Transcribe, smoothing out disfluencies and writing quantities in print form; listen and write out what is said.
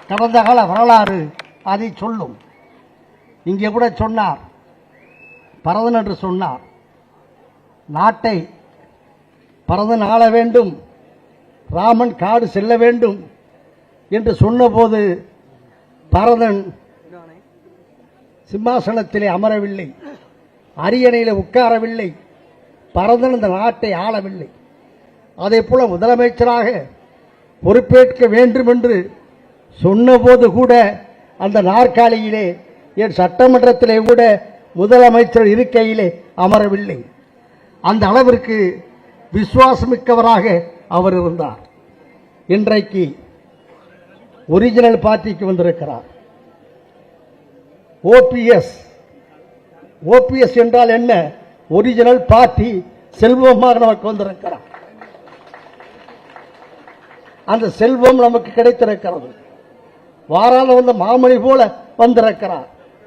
கடந்த கால வரலாறு அதை சொல்லும். இங்கே கூட சொன்னார், பரதன் என்று சொன்னார், நாட்டை பரதன் ஆள வேண்டும், ராமன் காடு செல்ல வேண்டும் என்று சொன்னபோது பரதன் சிம்மாசனத்திலே அமரவில்லை, அரியணையில் உட்காரவில்லை, பரதன் இந்த நாட்டை ஆளவில்லை. அதே போல முதலமைச்சராக பொறுப்பேற்க வேண்டும் என்று சொன்னபோது கூட அந்த நாற்காலியிலே, என் சட்டமன்றத்திலே கூட முதலமைச்சர் இருக்கையிலே அமரவில்லை. அந்த அளவிற்கு விசுவாசமிக்கவராக அவர் இருந்தார். இன்றைக்கு ஒரிஜினல் பார்ட்டிக்கு வந்திருக்கிறார். ஓபிஎஸ் என்றால் என்ன? ஒரிஜினல் பார்ட்டி செல்வமாக நமக்கு வந்திருக்கிறார். அந்த செல்வம் நமக்கு கிடைத்திருக்கிறது. வாராத வந்த மாமணி போல வந்திருக்கிறார்.